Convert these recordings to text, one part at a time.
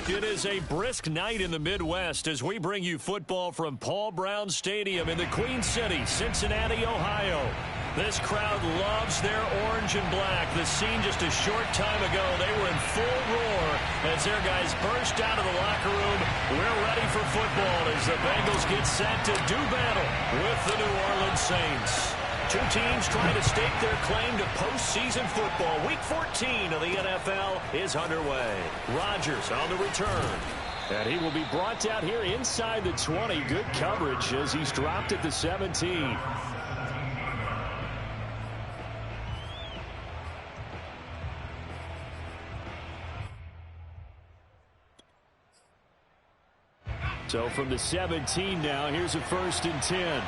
It is a brisk night in the Midwest as we bring you football from Paul Brown Stadium in the Queen City, Cincinnati, Ohio. This crowd loves their orange and black. The scene just a short time ago, they were in full roar as their guys burst out of the locker room. We're ready for football as the Bengals get set to do battle with the New Orleans Saints. Two teams trying to stake their claim to postseason football. Week 14 of the NFL is underway. Rodgers on the return. And he will be brought down here inside the 20. Good coverage as he's dropped at the 17. So from the 17 now, here's a 1st and 10.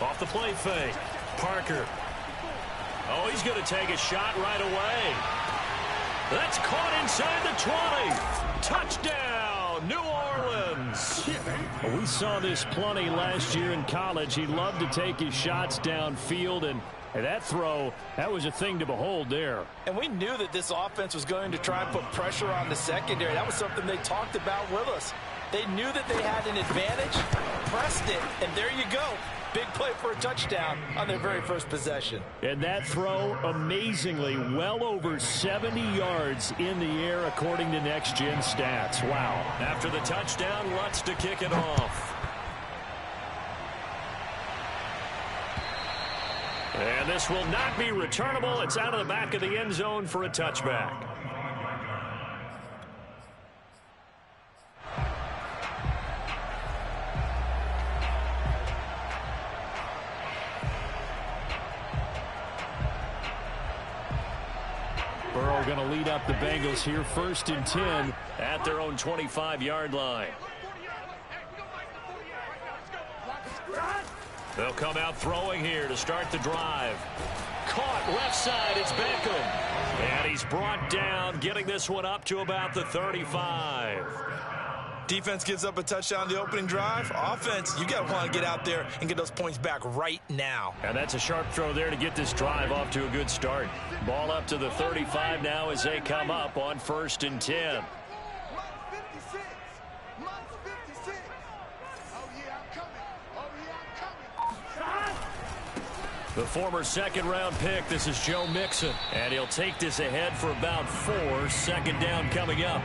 Off the play fake. Parker. Oh, he's going to take a shot right away. That's caught inside the 20. Touchdown, New Orleans. We saw this plenty last year in college. He loved to take his shots downfield, and that throw, that was a thing to behold there. And we knew that this offense was going to try and put pressure on the secondary. That was something they talked about with us. They knew that they had an advantage, pressed it, and there you go. Big play for a touchdown on their very first possession. And that throw, amazingly, well over 70 yards in the air, according to Next Gen Stats. Wow. After the touchdown, Lutz to kick it off. And this will not be returnable. It's out of the back of the end zone for a touchback. Burrow going to lead up the Bengals here, 1st and 10 at their own 25-yard line. They'll come out throwing here to start the drive. Caught left side, it's Beckham. And he's brought down, getting this one up to about the 35. Defense gives up a touchdown the opening drive. Offense, you got to want to get out there and get those points back right now. And that's a sharp throw there to get this drive off to a good start. Ball up to the 35 now as they come up on 1st and 10. The former second-round pick, this is Joe Mixon. And he'll take this ahead for about 4. 2nd down coming up.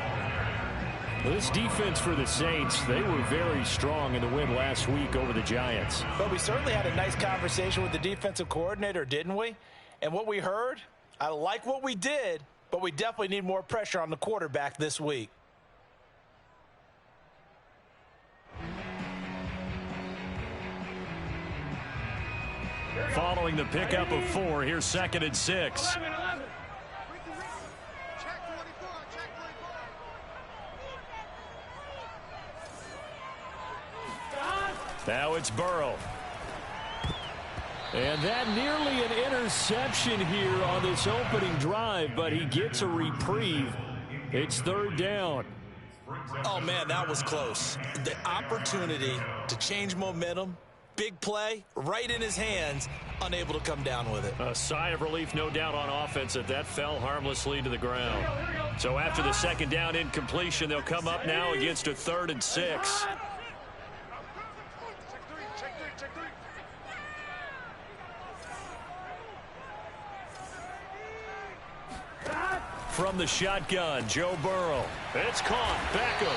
This defense for the Saints, they were very strong in the win last week over the Giants. But we certainly had a nice conversation with the defensive coordinator, didn't we? And what we heard, I like what we did, but we definitely need more pressure on the quarterback this week. Following the pickup of 4, here's 2nd and 6. Now it's Burrow. And that nearly an interception here on this opening drive, but he gets a reprieve. It's 3rd down. Oh, man, that was close. The opportunity to change momentum, big play, right in his hands, unable to come down with it. A sigh of relief, no doubt, on offense that fell harmlessly to the ground. So after the 2nd down incompletion, they'll come up now against a 3rd and 6. From the shotgun, Joe Burrow. It's caught. Beckham.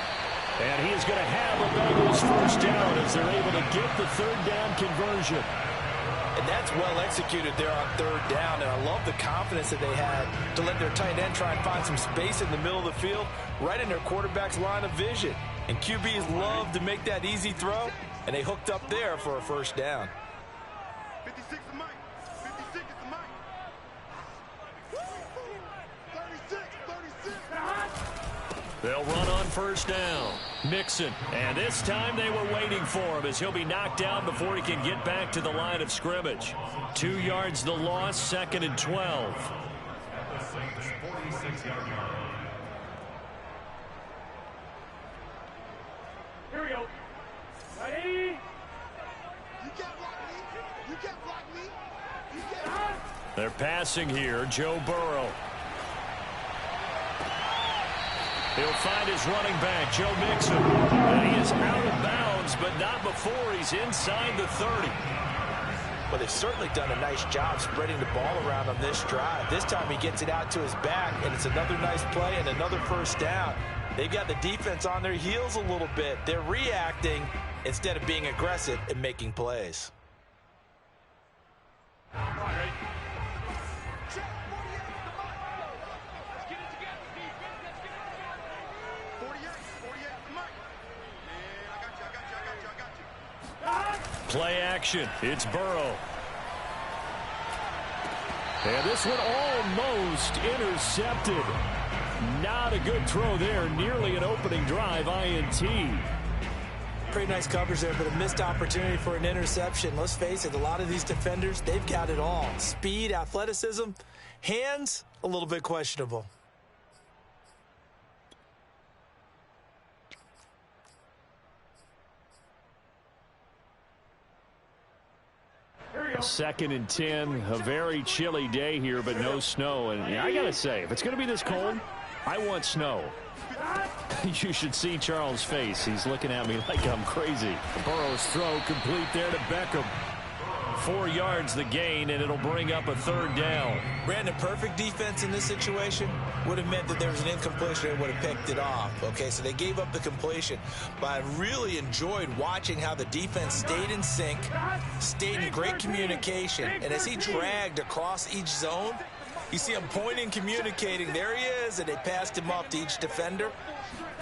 And he is going to have a Bengals 1st down as they're able to get the 3rd down conversion. And that's well executed there on 3rd down. And I love the confidence that they had to let their tight end try and find some space in the middle of the field, right in their quarterback's line of vision. And QBs love to make that easy throw, and they hooked up there for a 1st down. 56 to Mike. 56 to Mike. 36. They'll run on 1st down. Mixon. And this time they were waiting for him as he'll be knocked down before he can get back to the line of scrimmage. 2 yards the loss, 2nd and 12. passing here, Joe Burrow. He'll find his running back, Joe Mixon. And he is out of bounds, but not before he's inside the 30. Well, they've certainly done a nice job spreading the ball around on this drive. This time he gets it out to his back, and it's another nice play and another first down. They've got the defense on their heels a little bit. They're reacting instead of being aggressive and making plays. Play action. It's Burrow. And this one almost intercepted. Not a good throw there. Nearly an opening drive INT. Pretty nice coverage there, but a missed opportunity for an interception. Let's face it, a lot of these defenders, they've got it all. Speed, athleticism, hands, a little bit questionable. Second and 10, a very chilly day here, but no snow. And yeah, I got to say, if it's going to be this cold, I want snow. You should see Charles' face. He's looking at me like I'm crazy. Burrow's throw complete there to Beckham. 4 yards the gain, and it'll bring up a third down. Brandon, perfect defense in this situation would have meant that there was an incompletion and would have picked it off. Okay, so they gave up the completion. But I really enjoyed watching how the defense stayed in sync, stayed in great communication. And as he dragged across each zone, you see him pointing, communicating. There he is, and they passed him off to each defender.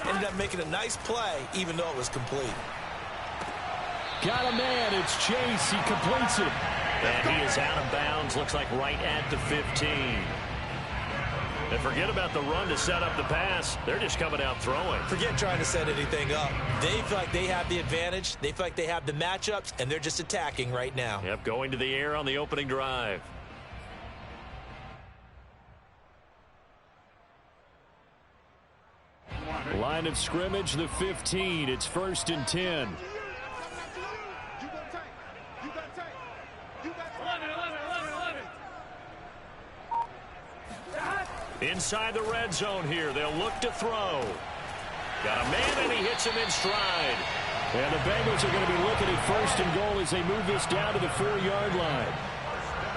Ended up making a nice play, even though it was complete. Got a man. It's Chase. He completes it. And he is out of bounds. Looks like right at the 15. And forget about the run to set up the pass. They're just coming out throwing. Forget trying to set anything up. They feel like they have the advantage. They feel like they have the matchups, and they're just attacking right now. Yep, going to the air on the opening drive. Line of scrimmage, the 15. It's 1st and 10. Inside the red zone here. They'll look to throw. Got a man, and he hits him in stride. And the Bengals are going to be looking at 1st and goal as they move this down to the 4-yard line.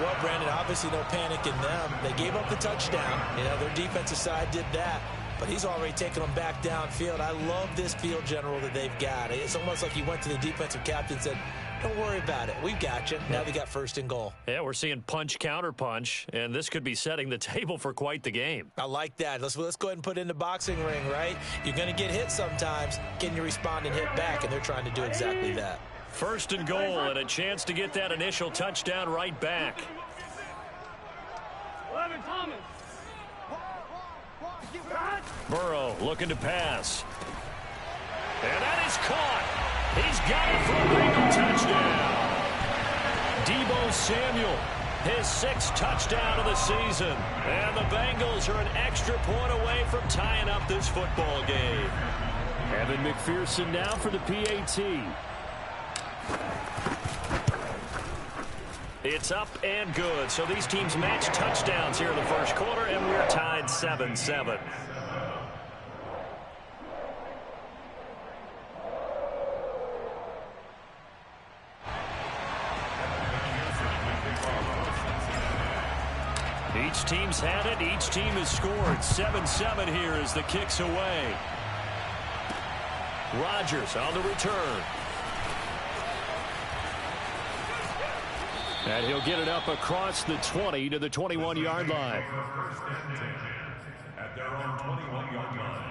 Well, Brandon, obviously no panic in them. They gave up the touchdown. You know, their defensive side did that. But he's already taken them back downfield. I love this field general that they've got. It's almost like he went to the defensive captain and said, don't worry about it. We've got you. Now they got 1st and goal. Yeah, we're seeing punch, counter punch, and this could be setting the table for quite the game. I like that. Let's go ahead and put it in the boxing ring, right? You're going to get hit sometimes. Can you respond and hit back? And they're trying to do exactly that. 1st and goal, and a chance to get that initial touchdown right back. Burrow looking to pass. And that is caught. He's got it for a Bengal touchdown. Deebo Samuel, his 6th touchdown of the season. And the Bengals are an extra point away from tying up this football game. Evan McPherson now for the PAT. It's up and good. So these teams match touchdowns here in the 1st quarter, and we're tied 7-7. Each team's had it. Each team has scored. 7-7 here as the kick's away. Rodgers on the return. And he'll get it up across the 20 to the 21-yard line. At their own 21-yard line.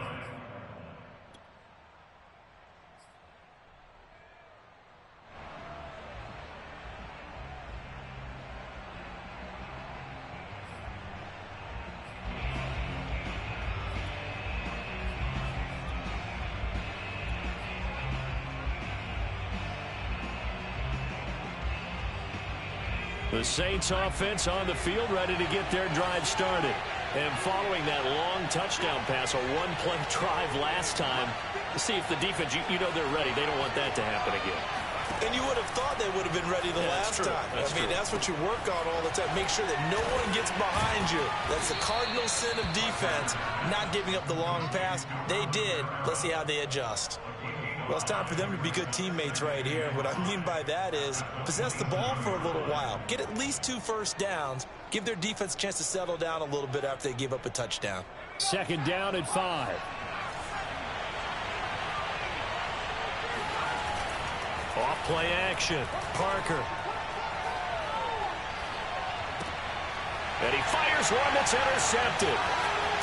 The Saints offense on the field, ready to get their drive started. And following that long touchdown pass, a one-play drive last time, see if the defense, you know they're ready. They don't want that to happen again. And you would have thought they would have been ready the last time. That's what you work on all the time. Make sure that no one gets behind you. That's the cardinal sin of defense, not giving up the long pass. They did. Let's see how they adjust. Well, it's time for them to be good teammates right here. And what I mean by that is possess the ball for a little while. Get at least 2 first downs. Give their defense a chance to settle down a little bit after they give up a touchdown. 2nd down and 5. Off play action. Parker. And he fires one that's intercepted.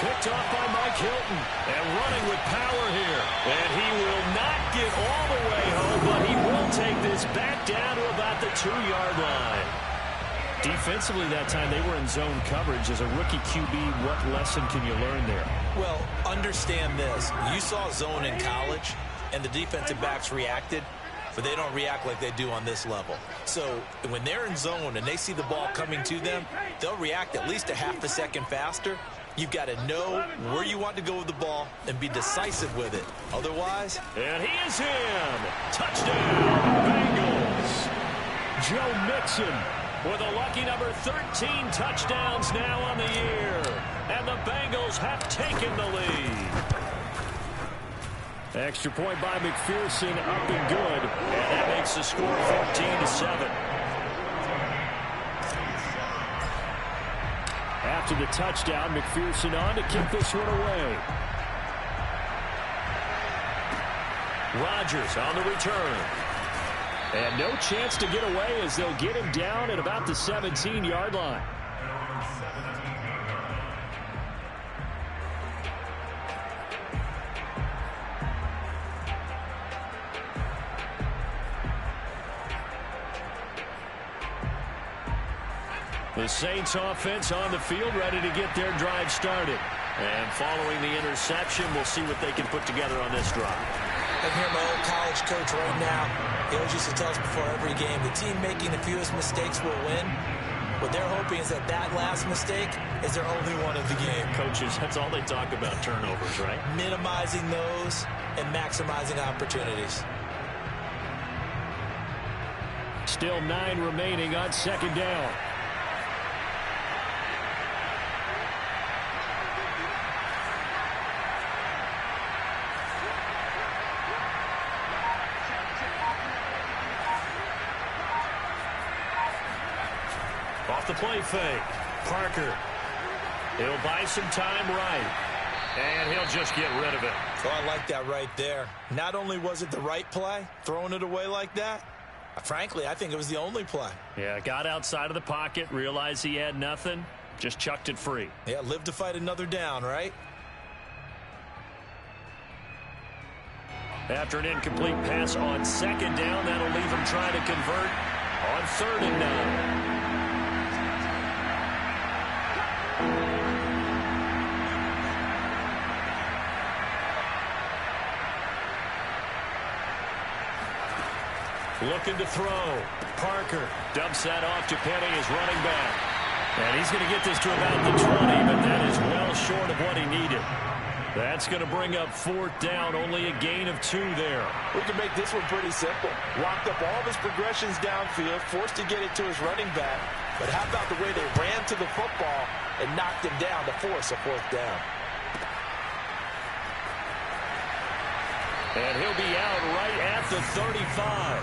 Picked off by Mike Hilton. And running with power here. And he will not get all the way home, but he will take this back down to about the 2-yard line. Defensively that time, they were in zone coverage. As a rookie QB, what lesson can you learn there? Well, understand this. You saw zone in college, and the defensive backs reacted, but they don't react like they do on this level. So when they're in zone and they see the ball coming to them, they'll react at least a half a second faster. You've got to know where you want to go with the ball and be decisive with it. Otherwise... And he is in. Touchdown, Bengals. Joe Mixon with a lucky number 13 touchdowns now on the year. And the Bengals have taken the lead. Extra point by McPherson, up and good. And that makes the score 14-7. After the touchdown, McPherson on to kick this one away. Rodgers on the return. And no chance to get away as they'll get him down at about the 17-yard line. The Saints offense on the field, ready to get their drive started. And following the interception, we'll see what they can put together on this drive. I hear my old college coach right now. He always used to tell us before every game, the team making the fewest mistakes will win. What they're hoping is that that last mistake is their only one of the game. Coaches, that's all they talk about, turnovers, right? Minimizing those and maximizing opportunities. Still 9 remaining on 2nd down. Off the play fake. Parker. He'll buy some time right. And he'll just get rid of it. So I like that right there. Not only was it the right play, throwing it away like that, frankly, I think it was the only play. Yeah, got outside of the pocket, realized he had nothing, just chucked it free. Yeah, live to fight another down, right? After an incomplete pass on 2nd down, that'll leave him trying to convert on 3rd and 9. Looking to throw. Parker dumps that off to Penny, his running back. And he's going to get this to about the 20, but that is well short of what he needed. That's going to bring up 4th down, only a gain of 2 there. We can make this one pretty simple. Locked up all of his progressions downfield, forced to get it to his running back. But how about the way they ran to the football and knocked him down to force a 4th down? And he'll be out right at the 35.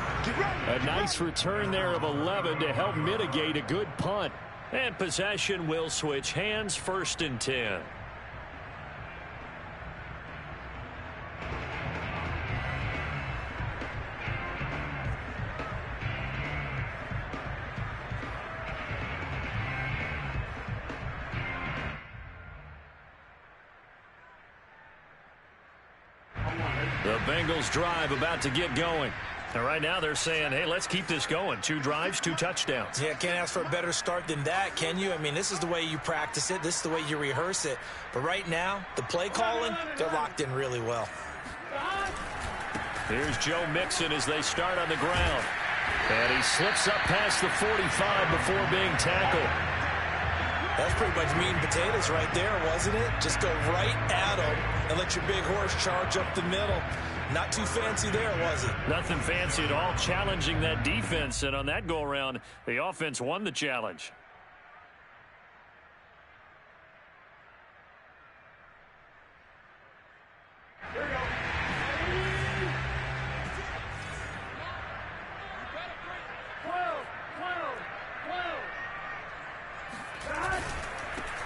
A nice return there of 11 to help mitigate a good punt. And possession will switch hands, 1st and 10. The Bengals drive about to get going. And right now they're saying, hey, let's keep this going. 2 drives, 2 touchdowns. Yeah, can't ask for a better start than that, can you? I mean, this is the way you practice it. This is the way you rehearse it. But right now, the play calling, they're locked in really well. Here's Joe Mixon as they start on the ground. And he slips up past the 45 before being tackled. That's pretty much meat and potatoes right there, wasn't it? Just go right at him and let your big horse charge up the middle. Not too fancy there, was it? Nothing fancy at all, challenging that defense. And on that go-around, the offense won the challenge.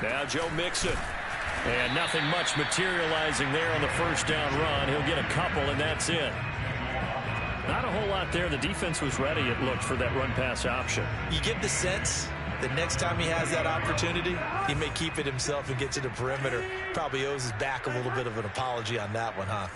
Now Joe Mixon. And nothing much materializing there on the first down run. He'll get a couple, and that's it. Not a whole lot there. The defense was ready, it looked, for that run-pass option. You get the sense that next time he has that opportunity, he may keep it himself and get to the perimeter. Probably owes his back a little bit of an apology on that one, huh?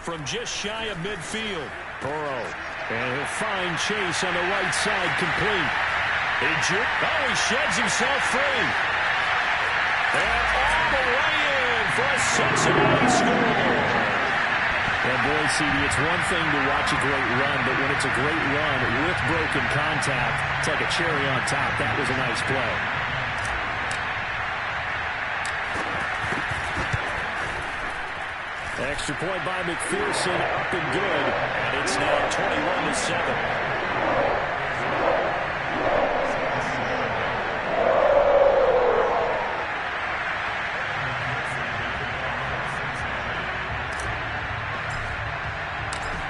From just shy of midfield, Burrow. And he'll find Chase on the right side, complete. He sheds himself free. And all the way in for a Cincinnati score. And boy, CD, it's one thing to watch a great run, but when it's a great run with broken contact, it's like a cherry on top. That was a nice play. Extra point by McPherson, up and good. And it's now 21-7.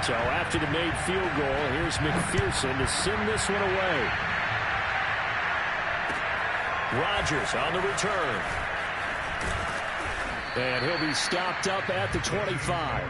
So after the made field goal, here's McPherson to send this one away. Rodgers on the return. And he'll be stopped up at the 25.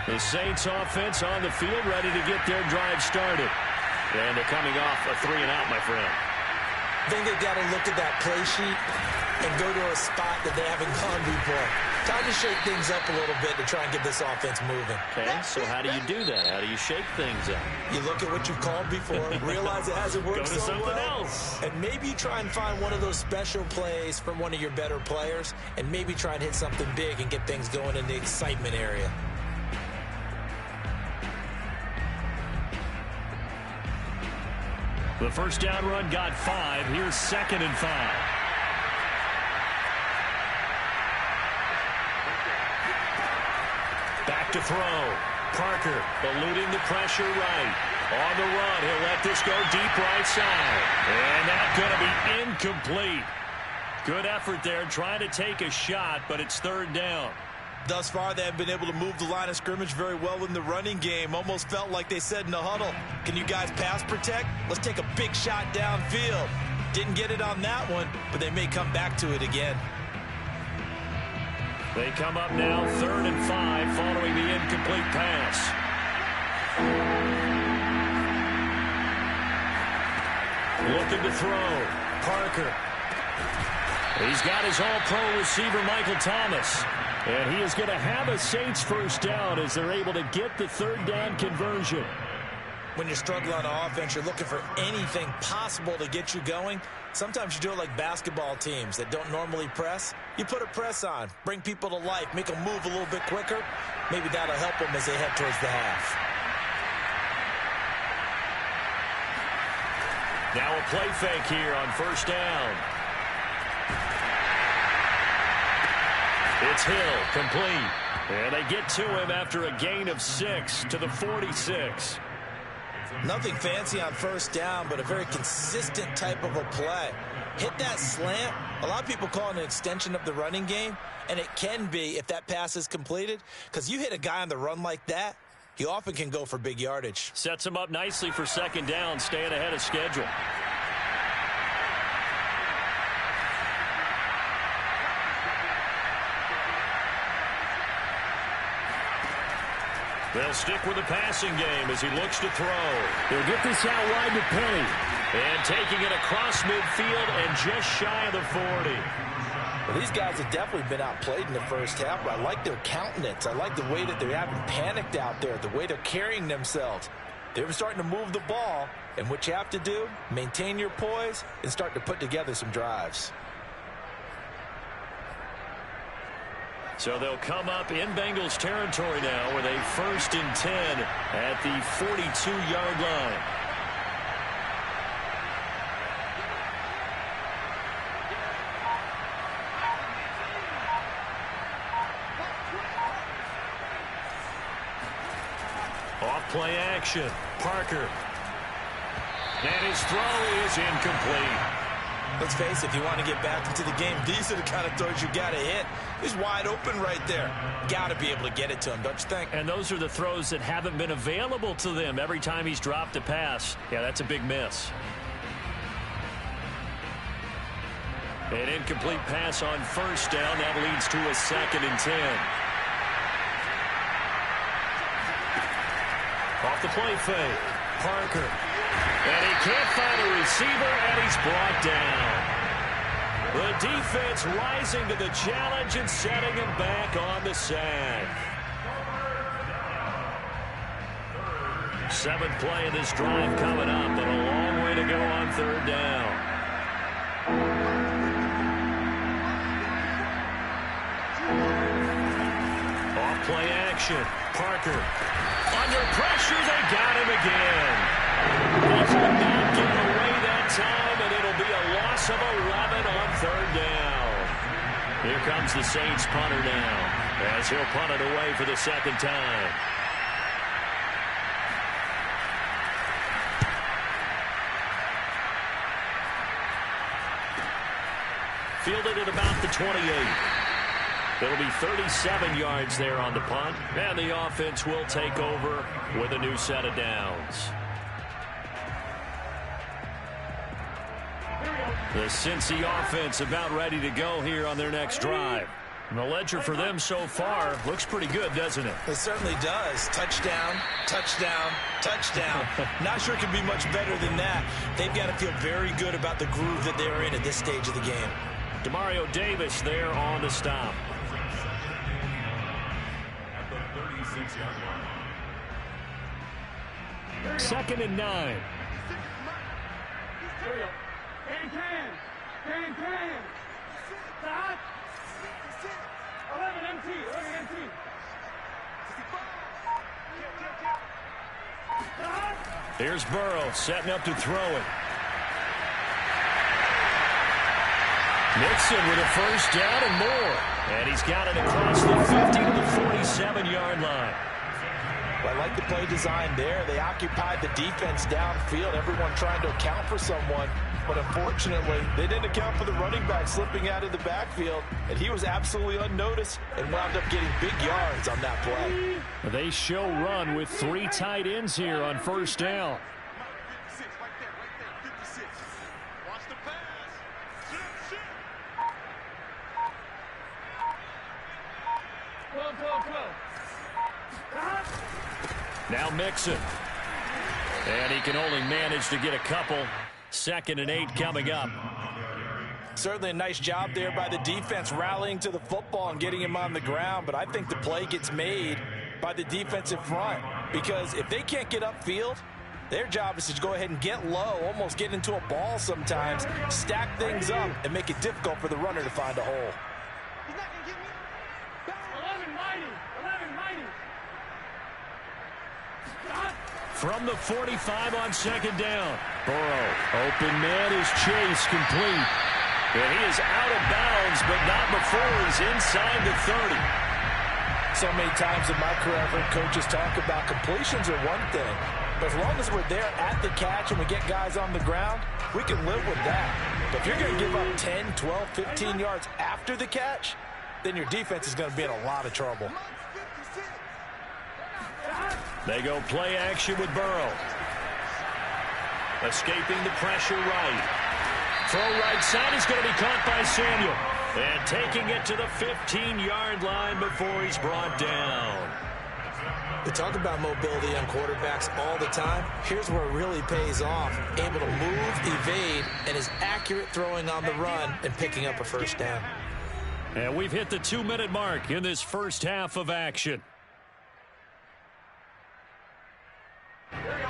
The Saints offense on the field, ready to get their drive started. And they're coming off a 3-and-out, my friend. I think they've got to look at that play sheet and go to a spot that they haven't gone before. Time to shake things up a little bit to try and get this offense moving. Okay, so how do you do that? How do you shake things up? You look at what you've called before, realize it hasn't worked Go to so something well, else. and maybe try and find one of those special plays from one of your better players, and maybe try and hit something big and get things going in the excitement area. The first down run got 5. Here's 2nd and 5. Back to throw. Parker eluding the pressure right. On the run, he'll let this go deep right side. And that's going to be incomplete. Good effort there, trying to take a shot, but it's 3rd down. Thus far, they have been able to move the line of scrimmage very well in the running game. Almost felt like they said in the huddle, can you guys pass protect? Let's take a big shot downfield. Didn't get it on that one, but they may come back to it again. They come up now 3rd and 5 following the incomplete pass. Looking to throw. Parker. He's got his all-pro receiver, Michael Thomas. And he is going to have a Saints first down as they're able to get the 3rd down conversion. When you're struggling on offense, you're looking for anything possible to get you going. Sometimes you do it like basketball teams that don't normally press. You put a press on, bring people to life, make them move a little bit quicker. Maybe that'll help them as they head towards the half. Now a play fake here on 1st down. It's Hill, complete. And they get to him after a gain of 6 to the 46. Nothing fancy on 1st down, but a very consistent type of a play. Hit that slant. A lot of people call it an extension of the running game, and it can be if that pass is completed, because you hit a guy on the run like that, he often can go for big yardage. Sets him up nicely for 2nd down, staying ahead of schedule. They'll stick with the passing game as he looks to throw. They'll get this out wide to Penny. And taking it across midfield and just shy of the 40. Well, these guys have definitely been outplayed in the first half, but I like their countenance. I like the way that they haven't panicked out there, the way they're carrying themselves. They're starting to move the ball, and what you have to do, maintain your poise and start to put together some drives. So they'll come up in Bengals territory now with a 1st and 10 at the 42-yard line. Off-play action. Parker. And his throw is incomplete. Let's face it, if you want to get back into the game, these are the kind of throws you got to hit. He's wide open right there. Got to be able to get it to him, don't you think? And those are the throws that haven't been available to them every time he's dropped a pass. Yeah, that's a big miss. An incomplete pass on 1st down. That leads to a 2nd and 10. Off the play fake. Parker. And he can't find a receiver, and he's brought down. The defense rising to the challenge and setting him back on the sack. 7th play of this drive coming up, but a long way to go on 3rd down. Off-play action. Parker. Under pressure, they got him again. He could not get away that time, and it'll be a loss of 11 on 3rd down. Here comes the Saints punter now, as he'll punt it away for the 2nd time. Fielded at about the 28. It'll be 37 yards there on the punt, and the offense will take over with a new set of downs. The Cincy offense about ready to go here on their next drive. And the ledger for them so far looks pretty good, doesn't it? It certainly does. Touchdown, touchdown, touchdown. Not sure it can be much better than that. They've got to feel very good about the groove that they're in at this stage of the game. Demario Davis there on the stop. At the 36-yard line. 2nd and 9. Stop. 11 MT. Here's Burrow setting up to throw it. Mixon with a 1st down and more. And he's got it across the 50 to the 47-yard line. Well, I like the play design there. They occupied the defense downfield, everyone trying to account for someone. But unfortunately, they didn't account for the running back slipping out of the backfield, and he was absolutely unnoticed and wound up getting big yards on that play. They show run with 3 tight ends here on 1st down. 56, right there, 56. Watch the pass. Shit. Now Mixon. And he can only manage to get a couple. 2nd and 8 coming up. Certainly a nice job there by the defense rallying to the football and getting him on the ground, but I think the play gets made by the defensive front, because if they can't get upfield, their job is to go ahead and get low, almost get into a ball sometimes, stack things up, and make it difficult for the runner to find a hole. He's not going to get me. 11 mighty. From the 45 on 2nd down. Burrow, open man is Chase, complete. And he is out of bounds, but not before he's inside the 30. So many times in my career, I've heard coaches talk about completions are one thing, but as long as we're there at the catch and we get guys on the ground, we can live with that. But if you're going to give up 10, 12, 15 yards after the catch, then your defense is going to be in a lot of trouble. They go play action with Burrow. Escaping the pressure right. Throw right side is going to be caught by Samuel. And taking it to the 15-yard line before he's brought down. We talk about mobility on quarterbacks all the time. Here's where it really pays off. Able to move, evade, and is accurate throwing on the run and picking up a 1st down. And we've hit the 2-minute mark in this first half of action. Here we go.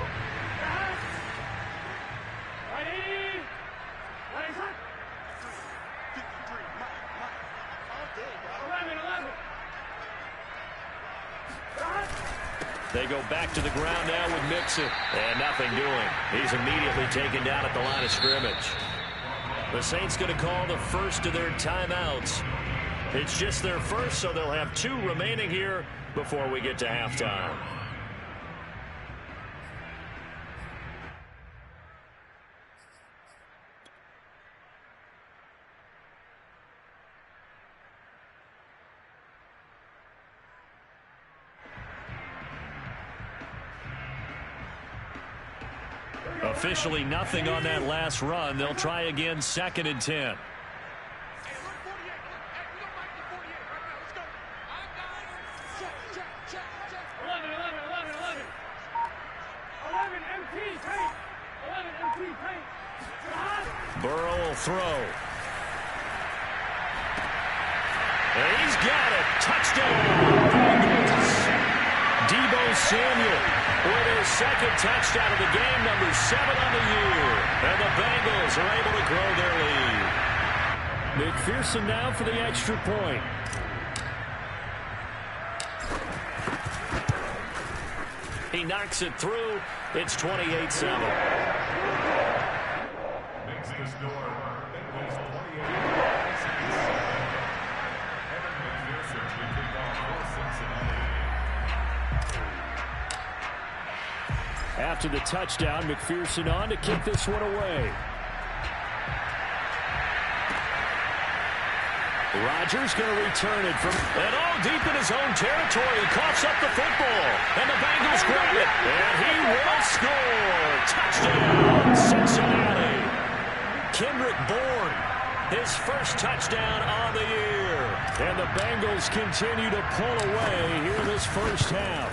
Ready? Ready, set. 53. All day, bro. 11. They go back to the ground now with Mixon. And nothing doing. He's immediately taken down at the line of scrimmage. The Saints going to call the first of their timeouts. It's just their first, so they'll have 2 remaining here before we get to halftime. Officially nothing on that last run. They'll try again, 2nd and 10. Burrow will throw. And he's got it. Touchdown, Bengals. Deebo Samuel with his 2nd touchdown of the game, number 7 on the year. And the Bengals are able to grow their lead. McPherson now for the extra point. He knocks it through. It's 28-7. Makes the score. Bengals 28. Evan McPherson will kick off for Cincinnati. After the touchdown, McPherson on to kick this one away. Rodgers going to return it from deep in his own territory. He coughs up the football, and the Bengals grab it, and he will score. Touchdown, Cincinnati. Kendrick Bourne, his first touchdown on the year, and the Bengals continue to pull away here in this first half.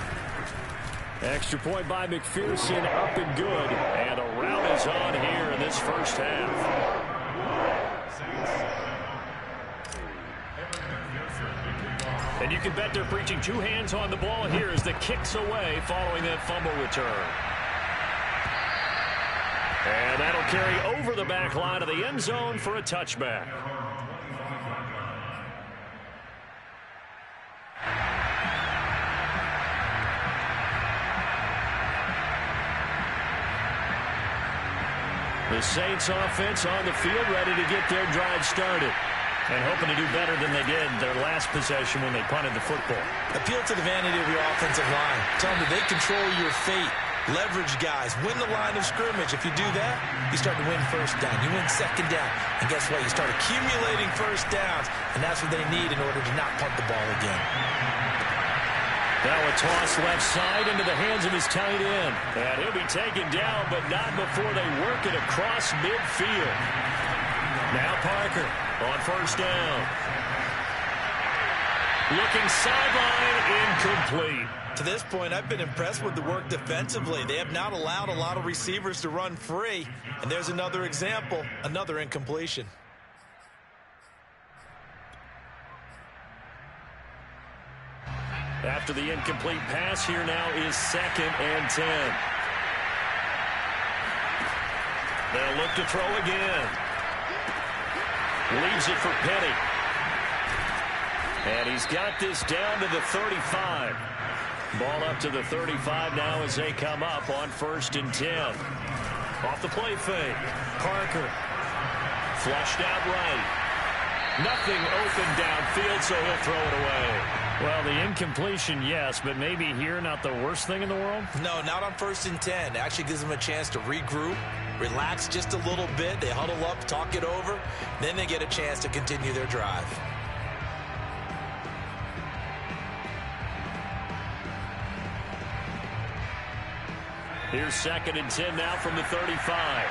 Extra point by McPherson, up and good, and a rout is on here in this first half. And you can bet they're preaching 2 hands on the ball here as the kick's away following that fumble return. And that'll carry over the back line of the end zone for a touchback. The Saints offense on the field ready to get their drive started. And hoping to do better than they did their last possession when they punted the football. Appeal to the vanity of your offensive line. Tell them that they control your fate. Leverage guys. Win the line of scrimmage. If you do that, you start to win first down. You win 2nd down. And guess what? You start accumulating first downs. And that's what they need in order to not punt the ball again. Now a toss left side into the hands of his tight end. And he'll be taken down, but not before they work it across midfield. Now Parker on first down. Looking sideline, incomplete. To this point, I've been impressed with the work defensively. They have not allowed a lot of receivers to run free. And there's another example, another incompletion. After the incomplete pass, here now is 2nd and 10. They'll look to throw again. Leaves it for Penny. And he's got this down to the 35. Ball up to the 35 now as they come up on 1st and 10. Off the play fake. Parker. Flushed out right. Nothing open downfield, so he'll throw it away. Well, the incompletion, yes, but maybe here not the worst thing in the world? No, not on 1st and 10. It actually gives them a chance to regroup, relax just a little bit. They huddle up, talk it over. Then they get a chance to continue their drive. Here's 2nd and 10 now from the 35.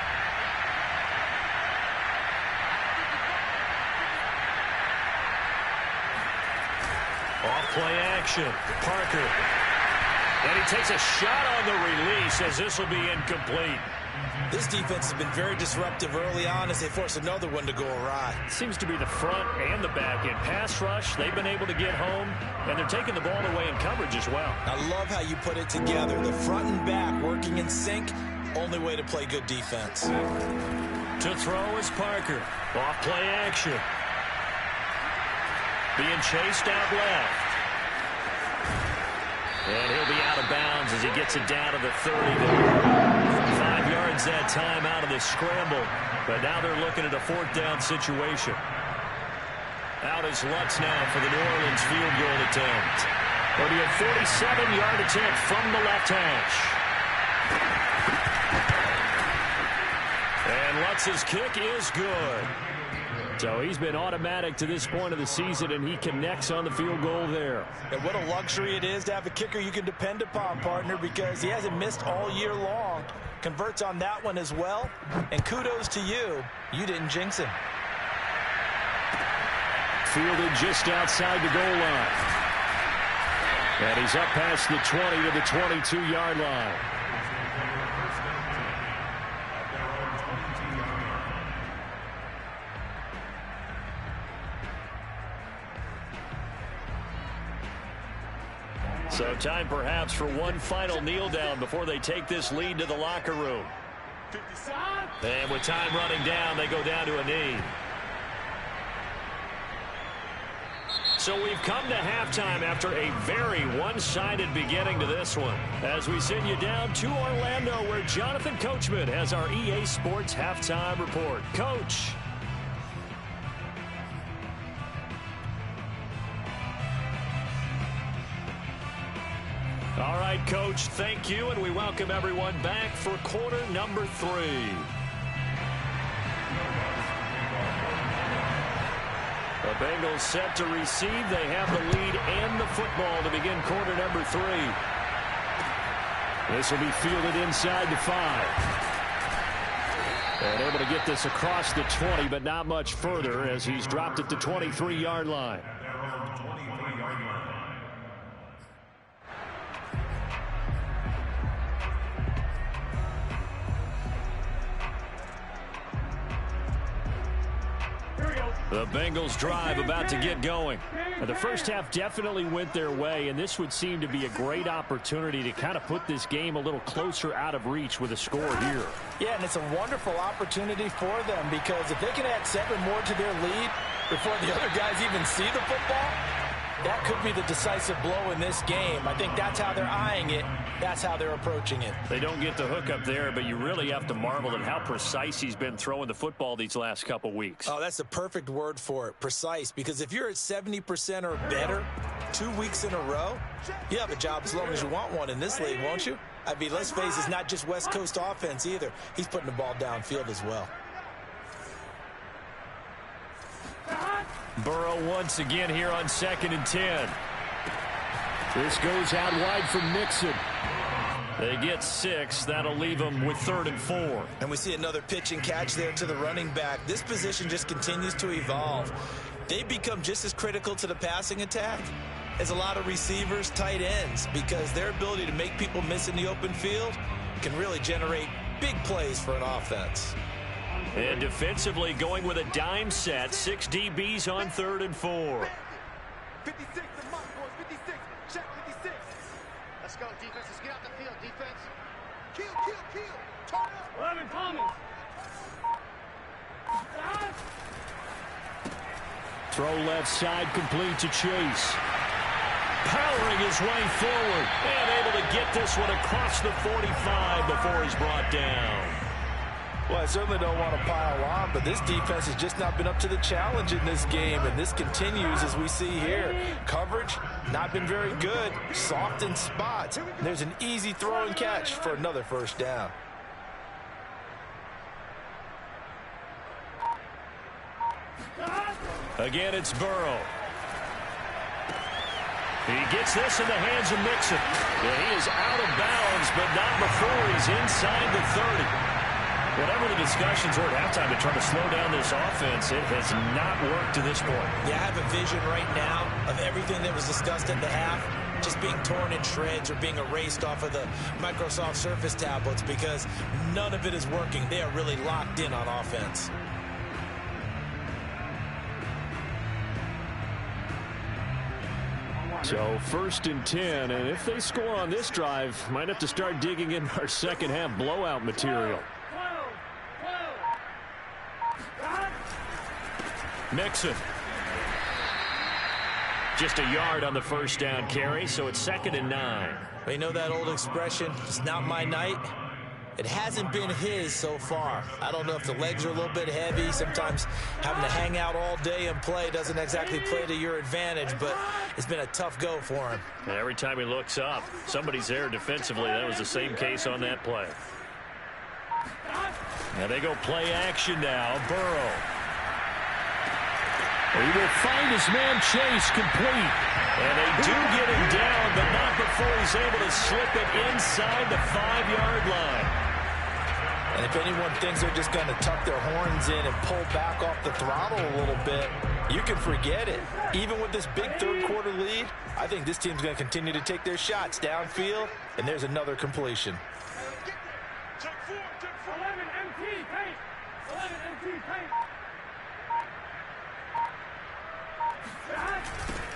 Off play action. Parker. And he takes a shot on the release as this will be incomplete. This defense has been very disruptive early on as they force another one to go awry. Seems to be the front and the back end. Pass rush, they've been able to get home, and they're taking the ball away in coverage as well. I love how you put it together. The front and back working in sync. Only way to play good defense. To throw is Parker. Off play action. Being chased out left. And he'll be out of bounds as he gets it down to the 30 there. 5 yards that time out of the scramble. But now they're looking at a 4th down situation. Out is Lutz now for the New Orleans field goal attempt. It'll be a 47-yard attempt from the left hash. And Lutz's kick is good. So he's been automatic to this point of the season, and he connects on the field goal there. And what a luxury it is to have a kicker you can depend upon, partner, because he hasn't missed all year long. Converts on that one as well. And kudos to you. You didn't jinx him. Fielded just outside the goal line. And he's up past the 20 to the 22-yard line. So time perhaps for one final kneel down before they take this lead to the locker room. And with time running down, they go down to a knee. So we've come to halftime after a very one-sided beginning to this one. As we send you down to Orlando, where Jonathan Coachman has our EA Sports halftime report. Coach. All right, Coach, thank you, and we welcome everyone back for quarter number 3. The Bengals set to receive. They have the lead and the football to begin quarter number 3. This will be fielded inside the 5. And able to get this across the 20, but not much further as he's dropped at the 23-yard line. The Bengals drive about to get going. The first half definitely went their way, and this would seem to be a great opportunity to kind of put this game a little closer out of reach with a score here. Yeah, and it's a wonderful opportunity for them because if they can add 7 more to their lead before the other guys even see the football, that could be the decisive blow in this game. I think that's how they're eyeing it. That's how they're approaching it. They don't get the hook up there, but you really have to marvel at how precise he's been throwing the football these last couple weeks. Oh, that's the perfect word for it, precise, because if you're at 70% or better 2 weeks in a row, you have a job as long as you want one in this league, won't you? I mean, let's face it, it's not just West Coast offense either. He's putting the ball downfield as well. Burrow once again here on 2nd and 10. This goes out wide for Mixon. They get 6. That'll leave them with 3rd and 4. And we see another pitch and catch there to the running back. This position just continues to evolve. They become just as critical to the passing attack as a lot of receivers, tight ends, because their ability to make people miss in the open field can really generate big plays for an offense. And defensively going with a dime set. 6 DBs on 3rd and 4. 56, the mark, boys, 56. Check 56. Let's go, defense. Let's get out the field, defense. Kill. Turn up. 11 coming. Throw left side complete to Chase. Powering his way forward. And able to get this one across the 45 before he's brought down. Well, I certainly don't want to pile on, but this defense has just not been up to the challenge in this game, and this continues as we see here. Coverage, not been very good. Soft in spots. There's an easy throw and catch for another 1st down. Again, it's Burrow. He gets this in the hands of Mixon. Yeah, he is out of bounds, but not before he's inside the 30. Whatever the discussions were at halftime to try to slow down this offense, it has not worked to this point. Yeah, I have a vision right now of everything that was discussed at the half just being torn in shreds or being erased off of the Microsoft Surface tablets, because none of it is working. They are really locked in on offense. So 1st and 10, and if they score on this drive, might have to start digging in our second half blowout material. Mixon. Just a yard on the first down carry, so it's 2nd and 9. You know that old expression, it's not my night? It hasn't been his so far. I don't know if the legs are a little bit heavy. Sometimes having to hang out all day and play doesn't exactly play to your advantage, but it's been a tough go for him. And every time he looks up, somebody's there defensively. That was the same case on that play. Now they go play action now. Burrow. He will find his man Chase complete. And they do get him down, but not before he's able to slip it inside the 5-yard line. And if anyone thinks they're just going to tuck their horns in and pull back off the throttle a little bit, you can forget it. Even with this big third-quarter lead, I think this team's going to continue to take their shots downfield, and there's another completion.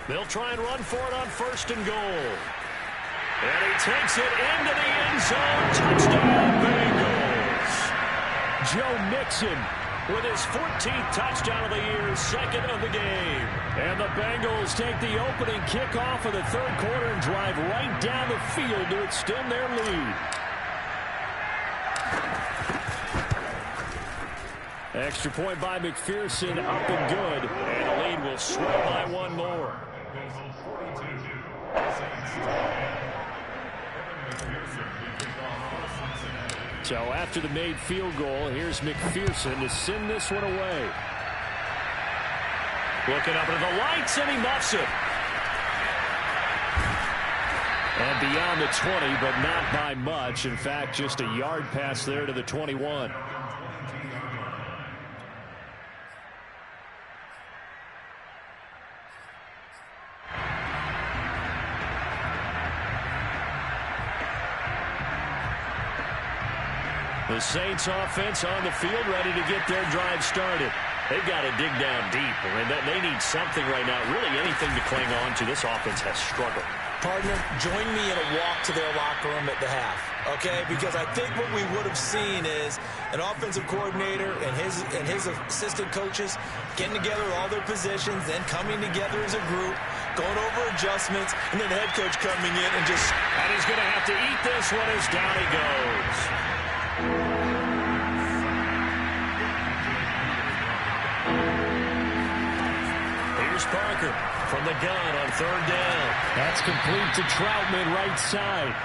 They'll try and run for it on 1st and goal. And he takes it into the end zone. Touchdown, Bengals. Joe Mixon with his 14th touchdown of the year, 2nd of the game. And the Bengals take the opening kickoff of the third quarter and drive right down the field to extend their lead. Extra point by McPherson, up and good. And the lead will swell by one more. So after the made field goal, here's McPherson to send this one away. Looking up into the lights, and he muffs it. And beyond the 20, but not by much. In fact, just a yard pass there to the 21. The Saints offense on the field, ready to get their drive started. They've got to dig down deep, and they need something right now, really anything to cling on to. This offense has struggled. Partner, join me in a walk to their locker room at the half, okay? Because I think what we would have seen is an offensive coordinator and his assistant coaches getting together all their positions, then coming together as a group, going over adjustments, and then the head coach coming in and just... And he's going to have to eat this one as down he goes. Here's Parker from the gun on 3rd down. That's complete to Troutman, right side.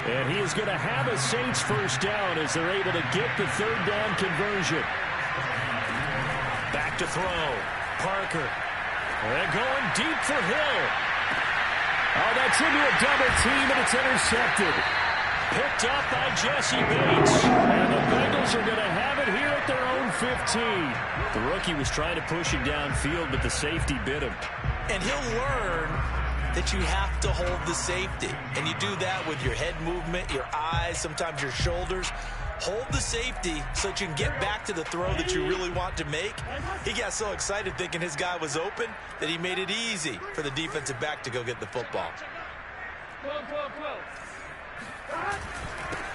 And he is going to have a Saints first down as they're able to get the 3rd down conversion. Back to throw. Parker. And going deep for Hill. Oh, that's into a double team, and it's intercepted. Picked up by Jesse Bates. And the Bengals are going to have it here at their own 15. The rookie was trying to push it downfield, but the safety bit him. And he'll learn that you have to hold the safety. And you do that with your head movement, your eyes, sometimes your shoulders. Hold the safety so that you can get back to the throw that you really want to make. He got so excited thinking his guy was open that he made it easy for the defensive back to go get the football.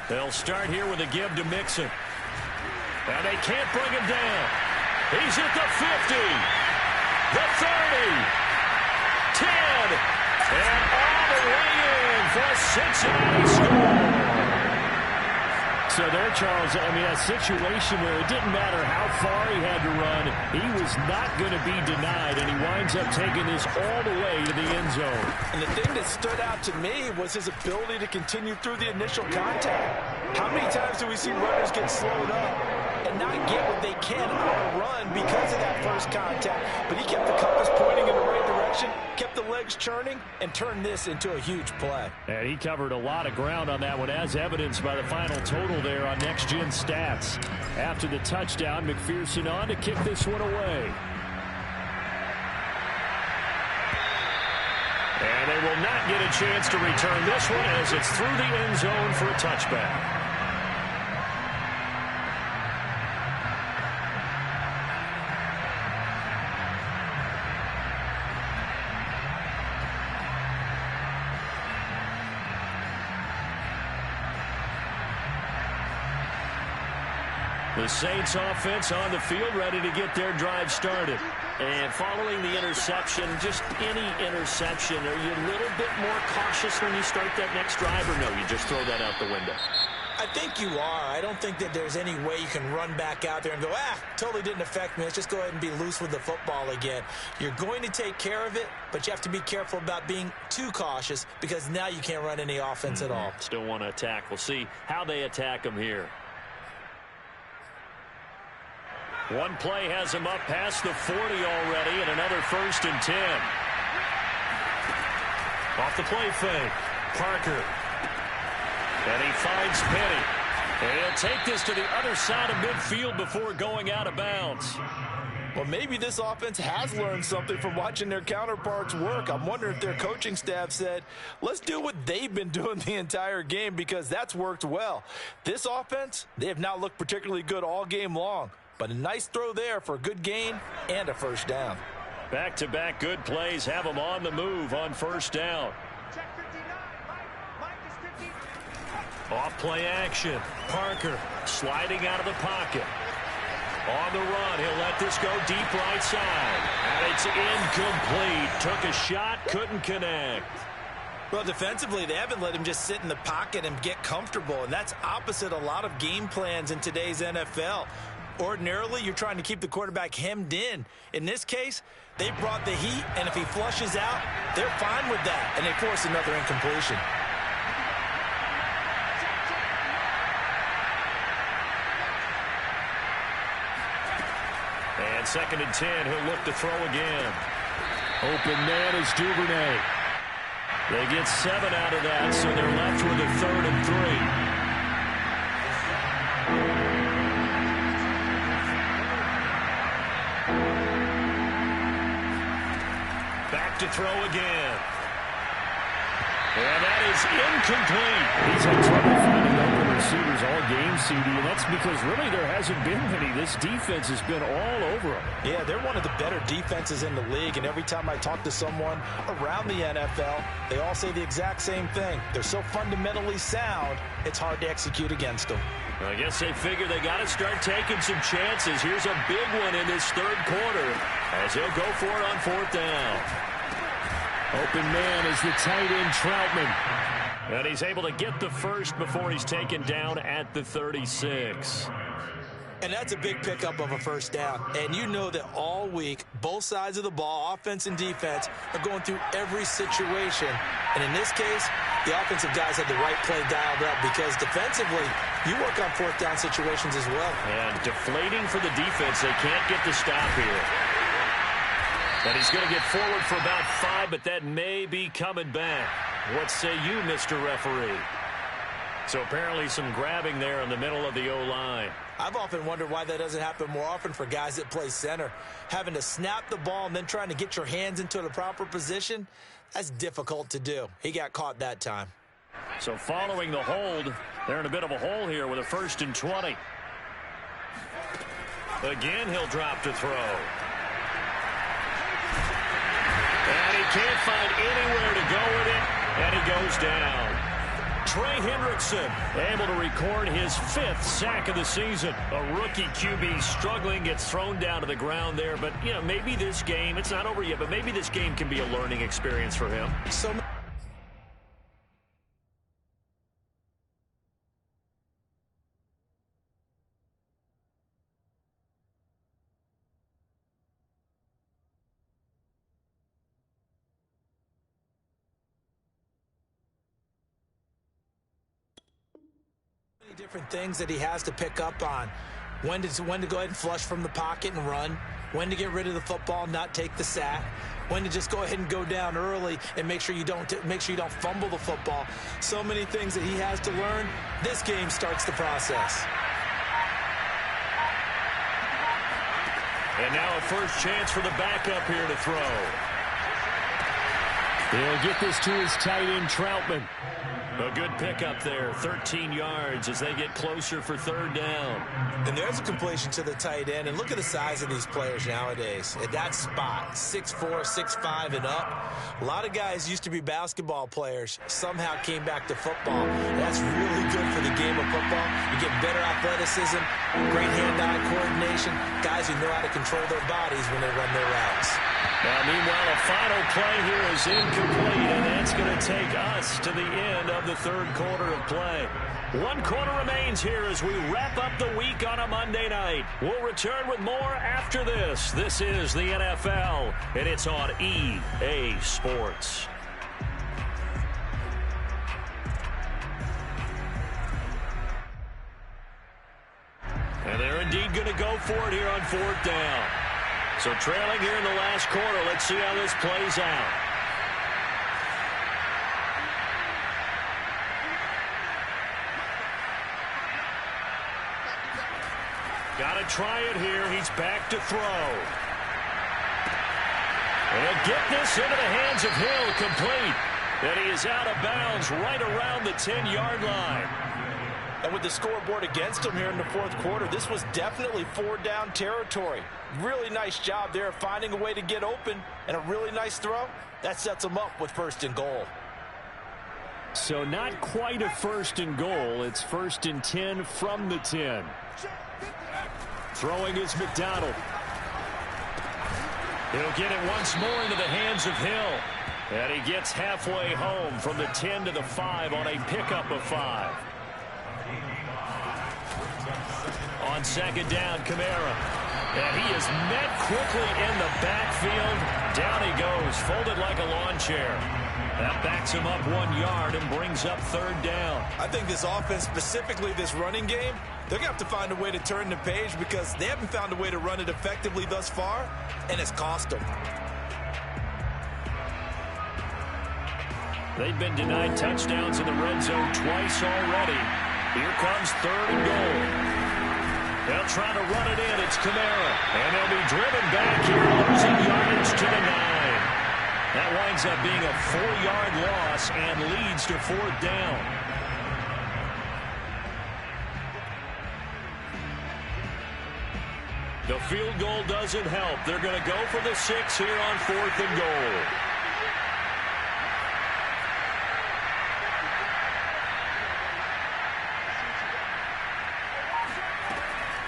They'll start here with a give to Mixon. And they can't bring him down. He's at the 50, the 30, 10, and all the way in for a Cincinnati score. So there, Charles, I mean, a situation where it didn't matter how far he had to run, he was not going to be denied, and he winds up taking this all the way to the end zone. And the thing that stood out to me was his ability to continue through the initial contact. How many times do we see runners get slowed up and not get what they can on a run because of that first contact? But he kept the compass pointing in the right direction, kept the legs churning, and turned this into a huge play. And he covered a lot of ground on that one, as evidenced by the final total there on Next Gen Stats. After the touchdown, McPherson on to kick this one away. And they will not get a chance to return this one as it's through the end zone for a touchback. The Saints offense on the field, ready to get their drive started. And following the interception, just any interception, are you a little bit more cautious when you start that next drive, or no, you just throw that out the window? I think you are. I don't think that there's any way you can run back out there and go, totally didn't affect me. Let's just go ahead and be loose with the football again. You're going to take care of it, but you have to be careful about being too cautious because now you can't run any offense at all. Still want to attack. We'll see how they attack them here. One play has him up past the 40 already, and another 1st and 10. Off the play fake, Parker. And he finds Penny. And he'll take this to the other side of midfield before going out of bounds. Well, maybe this offense has learned something from watching their counterparts work. I'm wondering if their coaching staff said, let's do what they've been doing the entire game, because that's worked well. This offense, they have not looked particularly good all game long. But a nice throw there for a good gain and a 1st down. Back-to-back good plays have them on the move on 1st down. Off play action. Parker sliding out of the pocket. On the run, he'll let this go deep right side. And it's incomplete. Took a shot, couldn't connect. Well, defensively, they haven't let him just sit in the pocket and get comfortable. And that's opposite a lot of game plans in today's NFL. Ordinarily, you're trying to keep the quarterback hemmed in. In this case, they brought the heat, and if he flushes out, they're fine with that, and they force another incompletion. And 2nd and 10, he'll look to throw again. Open man is Duvernay. They get 7 out of that, so they're left with a 3rd and 3. Back to throw again. And that is incomplete. He's had trouble finding open receivers all game, CD, and that's because really there hasn't been many. This defense has been all over them. Yeah, they're one of the better defenses in the league, and every time I talk to someone around the NFL, they all say the exact same thing. They're so fundamentally sound, it's hard to execute against them. I guess they figure they got to start taking some chances. Here's a big one in this 3rd quarter as he'll go for it on 4th down. Open man is the tight end, Troutman. And he's able to get the 1st before he's taken down at the 36. And that's a big pickup of a 1st down. And you know that all week, both sides of the ball, offense and defense, are going through every situation. And in this case, the offensive guys had the right play dialed up because defensively, you work on 4th down situations as well. And deflating for the defense. They can't get the stop here. And he's going to get forward for about 5, but that may be coming back. What say you, Mr. Referee? So apparently some grabbing there in the middle of the O-line. I've often wondered why that doesn't happen more often for guys that play center. Having to snap the ball and then trying to get your hands into the proper position, that's difficult to do. He got caught that time. So following the hold, they're in a bit of a hole here with a 1st and 20. Again, he'll drop to throw. And he can't find anywhere to go with it, and he goes down. Trey Hendrickson able to record his 5th sack of the season. A rookie QB struggling, gets thrown down to the ground there. But, you know, maybe this game, it's not over yet, but maybe this game can be a learning experience for him. So different things that he has to pick up on. When to go ahead and flush from the pocket and run. When to get rid of the football, not take the sack. When to just go ahead and go down early and make sure you don't fumble the football. So many things that he has to learn. This game starts the process. And now a first chance for the backup here to throw. He'll get this to his tight end, Troutman. A good pickup there, 13 yards as they get closer for third down. And there's a completion to the tight end. And look at the size of these players nowadays. At that spot, 6'4", 6'5", and up. A lot of guys used to be basketball players, somehow came back to football. That's really good for the game of football. You get better athleticism, great hand-eye coordination, guys who know how to control their bodies when they run their routes. Now, meanwhile, a final play here is incomplete, and that's going to take us to the end of the third quarter of play. 1 quarter remains here as we wrap up the week on a Monday night. We'll return with more after this. This is the NFL, and it's on EA Sports. And they're indeed going to go for it here on fourth down. So trailing here in the last quarter, let's see how this plays out. Got to try it here. He's back to throw. And he'll get this into the hands of Hill, complete. And he is out of bounds right around the 10-yard line. And with the scoreboard against him here in the fourth quarter, this was definitely 4-down territory. Really nice job there finding a way to get open, and a really nice throw. That sets him up with 1st and goal. So not quite a 1st and goal. It's 1st and 10 from the 10. Throwing is McDonald. He'll get it once more into the hands of Hill. And he gets halfway home from the 10 to the 5 on a pickup of 5. On 2nd down, Kamara. And he is met quickly in the backfield. Down he goes, folded like a lawn chair. That backs him up 1 yard and brings up 3rd down. I think this offense, specifically this running game, they're going to have to find a way to turn the page because they haven't found a way to run it effectively thus far, and it's cost them. They've been denied touchdowns in the red zone twice already. Here comes 3rd and goal. They'll try to run it in. It's Kamara. And they'll be driven back here, losing yardage to the 9. That winds up being a 4-yard loss and leads to 4th down. The field goal doesn't help. They're going to go for the 6 here on 4th and goal.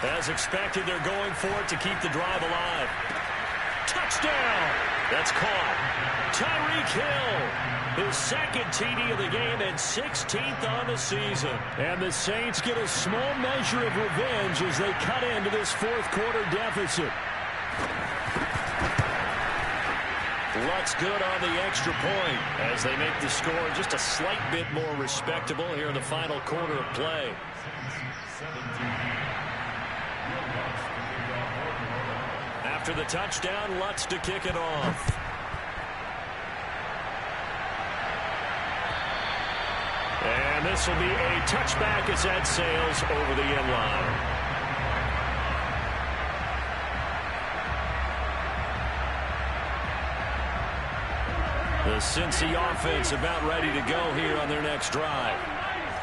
As expected, they're going for it to keep the drive alive. Touchdown! That's caught. Tyreek Hill, his 2nd TD of the game and 16th on the season. And the Saints get a small measure of revenge as they cut into this 4th quarter deficit. Luck's good on the extra point as they make the score just a slight bit more respectable here in the final quarter of play. After the touchdown, Lutz to kick it off. And this will be a touchback as that sails over the end line. The Cincy offense about ready to go here on their next drive.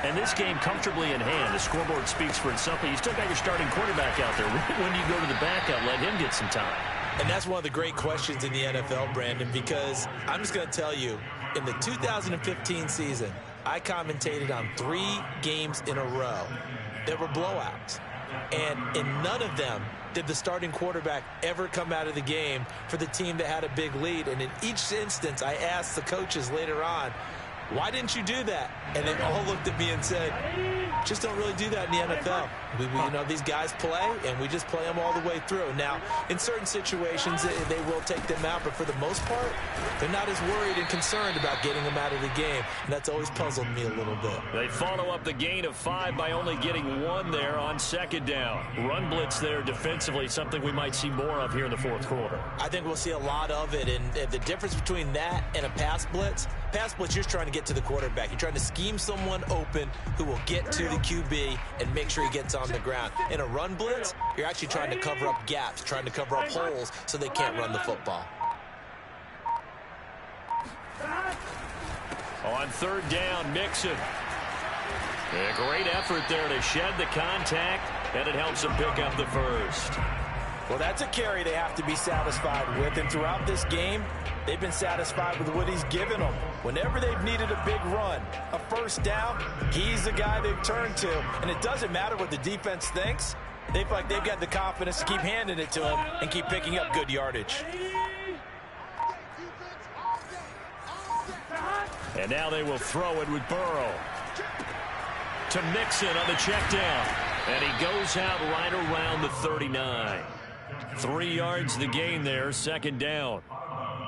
And this game comfortably in hand. The scoreboard speaks for itself. You still got your starting quarterback out there. When do you go to the backup? Let him get some time. And that's one of the great questions in the NFL, Brandon, because I'm just going to tell you, in the 2015 season, I commentated on 3 games in a row that were blowouts. And in none of them did the starting quarterback ever come out of the game for the team that had a big lead. And in each instance, I asked the coaches later on, why didn't you do that? And they all looked at me and said, just don't really do that in the NFL. You know, these guys play, and we just play them all the way through. Now, in certain situations, they will take them out, but for the most part, they're not as worried and concerned about getting them out of the game, and that's always puzzled me a little bit. They follow up the gain of 5 by only getting 1 there on 2nd down. Run blitz there defensively, something we might see more of here in the 4th quarter. I think we'll see a lot of it, and the difference between that and a pass blitz, you're just trying to get to the quarterback. You're trying to scheme someone open who will get to the QB and make sure he gets on the ground. In a run blitz, you're actually trying to cover up gaps, trying to cover up holes so they can't run the football. On third down, Mixon. A great effort there to shed the contact, and it helps him pick up the first. Well, that's a carry they have to be satisfied with, and throughout this game, they've been satisfied with what he's given them. Whenever they've needed a big run, a first down, he's the guy they've turned to. And it doesn't matter what the defense thinks. They feel like they've got the confidence to keep handing it to him and keep picking up good yardage. And now they will throw it with Burrow. To Mixon on the check down. And he goes out right around the 39. 3 yards the gain there, second down.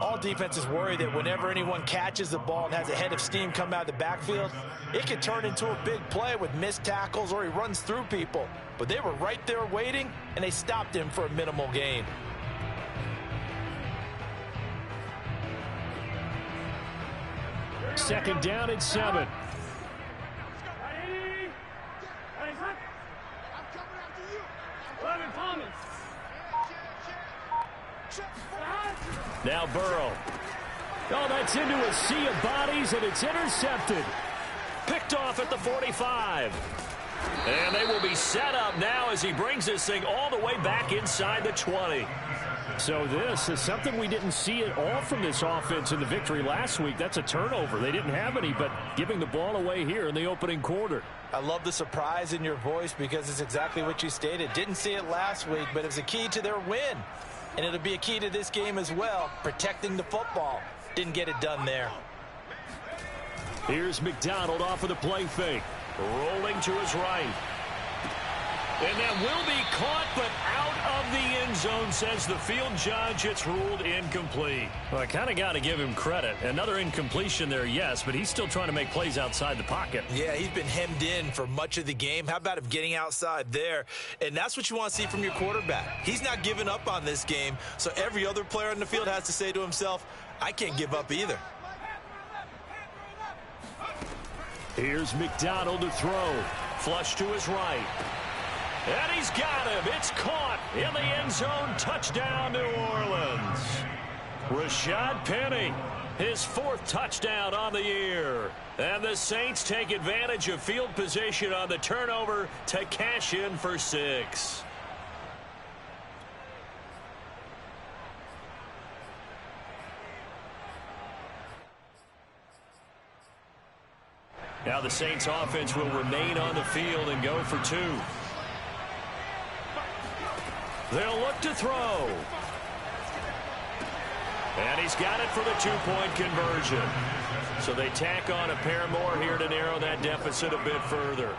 All defenses worry that whenever anyone catches the ball and has a head of steam come out of the backfield, it can turn into a big play with missed tackles or he runs through people. But they were right there waiting, and they stopped him for a minimal gain. Second down and 7. Now Burrow. Oh, that's into a sea of bodies, and it's intercepted. Picked off at the 45. And they will be set up now as he brings this thing all the way back inside the 20. So this is something we didn't see at all from this offense in the victory last week. That's a turnover. They didn't have any, but giving the ball away here in the opening quarter. I love the surprise in your voice because it's exactly what you stated. Didn't see it last week, but it was a key to their win. And it'll be a key to this game as well, protecting the football. Didn't get it done there. Here's McDonald off of the play fake. Rolling to his right. And that will be caught, but out of the end zone, says the field judge. It's ruled incomplete. Well, I kind of got to give him credit. Another incompletion there, yes, but he's still trying to make plays outside the pocket. Yeah, he's been hemmed in for much of the game. How about him getting outside there? And that's what you want to see from your quarterback. He's not giving up on this game, so every other player on the field has to say to himself, I can't give up either. Here's McDonald to throw. Flush to his right. And he's got him. It's caught in the end zone. Touchdown, New Orleans. Rashad Penny, his 4th touchdown on the year. And the Saints take advantage of field position on the turnover to cash in for 6. Now the Saints offense will remain on the field and go for 2. They'll look to throw. And he's got it for the 2-point conversion. So they tack on a pair more here to narrow that deficit a bit further.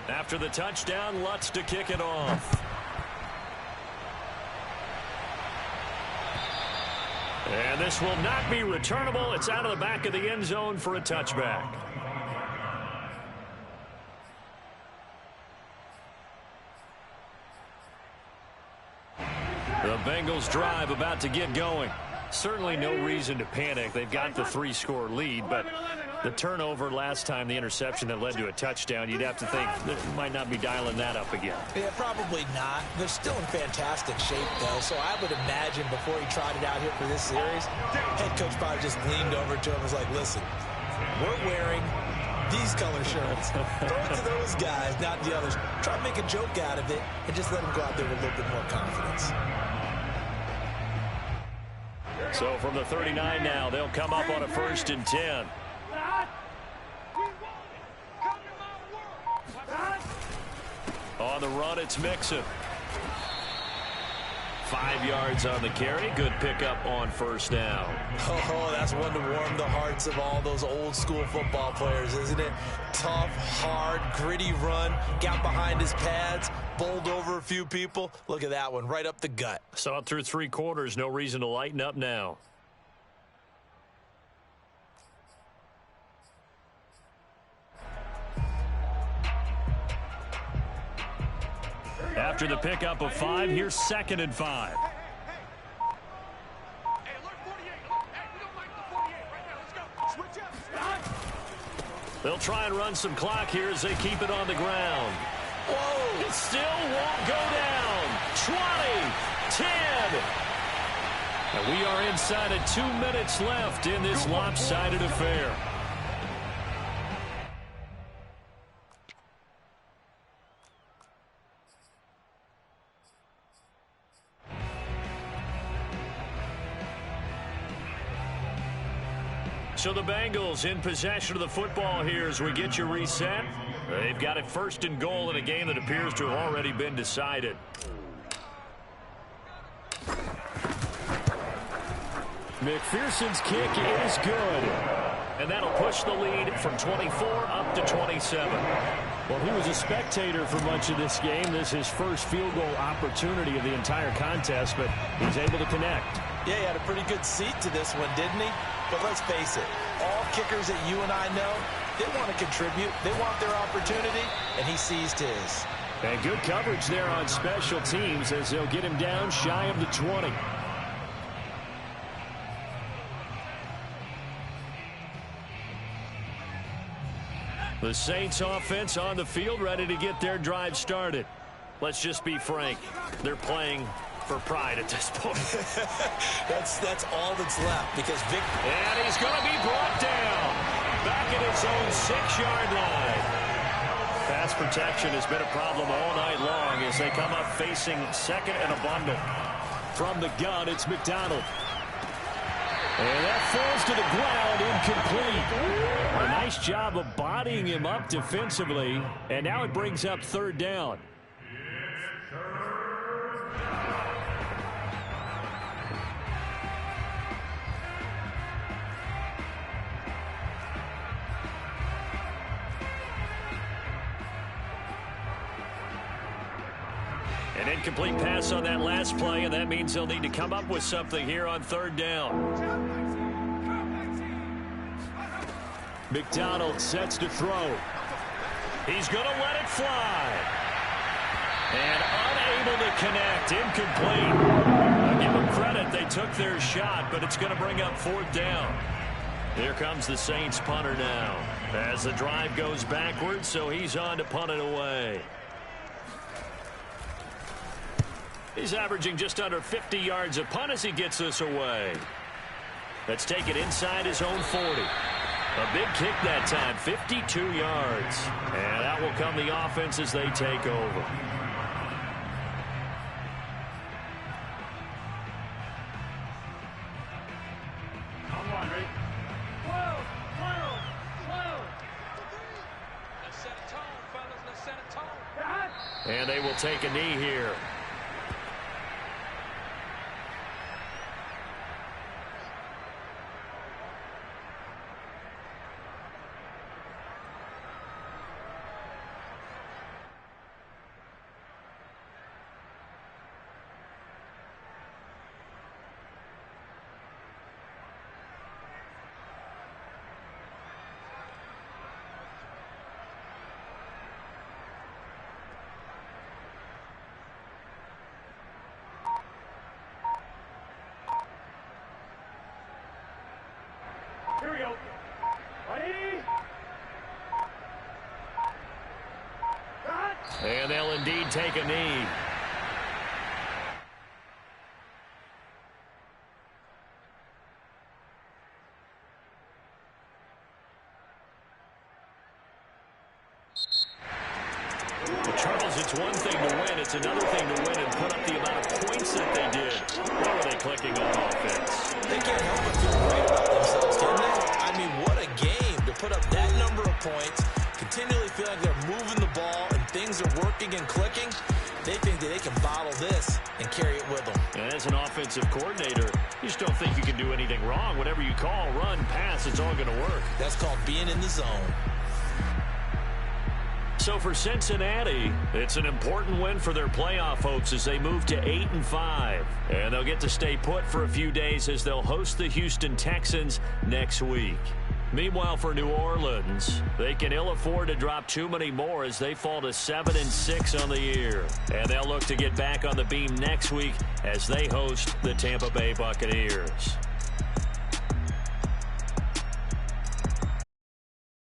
After the touchdown, Lutz to kick it off. And this will not be returnable. It's out of the back of the end zone for a touchback. The Bengals drive about to get going. Certainly no reason to panic. They've got the 3-score lead, but the turnover last time, the interception that led to a touchdown, you'd have to think they might not be dialing that up again. Yeah, probably not. They're still in fantastic shape, though, so I would imagine before he trotted out here for this series, head coach probably just leaned over to him and was like, listen, we're wearing these color shirts. Throw it to those guys, not the others. Try to make a joke out of it and just let them go out there with a little bit more confidence. So from the 39 now, they'll come up on a 1st and 10. On the run, it's Mixon. 5 yards on the carry. Good pickup on 1st down. Oh, that's one to warm the hearts of all those old school football players, isn't it? Tough, hard, gritty run. Got behind his pads, bowled over a few people. Look at that one, right up the gut. Saw it through 3 quarters. No reason to lighten up now. After the pickup of 5, here's 2nd and 5. They'll try and run some clock here as they keep it on the ground. Whoa! It still won't go down. 20, 10. And we are inside of 2 minutes left in this lopsided affair. So the Bengals in possession of the football here as we get you reset. They've got it first and goal in a game that appears to have already been decided. McPherson's kick is good. And that'll push the lead from 24 up to 27. Well, he was a spectator for much of this game. This is his first field goal opportunity of the entire contest, but he's able to connect. Yeah, he had a pretty good seat to this one, didn't he? But let's face it, all kickers that you and I know, they want to contribute. They want their opportunity, and he seized his. And good coverage there on special teams as they'll get him down shy of the 20. The Saints offense on the field, ready to get their drive started. Let's just be frank. They're playing for pride at this point. That's all that's left because Vic. And he's going to be brought down back at his own 6-yard line. Pass protection has been a problem all night long as they come up facing second and a bundle. From the gun, it's McDonald. And that falls to the ground, incomplete. A nice job of bodying him up defensively. And now it brings up third down. An incomplete pass on that last play, and that means they'll need to come up with something here on third down. McDonald sets to throw. He's going to let it fly. And unable to connect. Incomplete. I'll give them credit. They took their shot, but it's going to bring up fourth down. Here comes the Saints punter now. As the drive goes backwards, so he's on to punt it away. He's averaging just under 50 yards a punt as he gets this away. Let's take it inside his own 40. A big kick that time, 52 yards. And out will come the offense as they take over. Come on, Rick. Let's set a tone, fellas. Let's set a tone. And they will take a knee here. Here we go. Ready? And they'll indeed take a knee. Well, Charles, it's one thing to win. It's another thing to win and put up the amount of points that they did. How are they clicking on offense? They can't help but feel great about themselves, can they? I mean, what a game to put up that number of points, continually feel like they're moving the ball and things are working and clicking. They think that they can bottle this and carry it with them. And as an offensive coordinator, you just don't think you can do anything wrong. Whatever you call, run, pass, it's all going to work. That's called being in the zone. So for Cincinnati, it's an important win for their playoff hopes as they move to 8-5. And they'll get to stay put for a few days as they'll host the Houston Texans next week. Meanwhile, for New Orleans, they can ill afford to drop too many more as they fall to 7-6 on the year. And they'll look to get back on the beam next week as they host the Tampa Bay Buccaneers.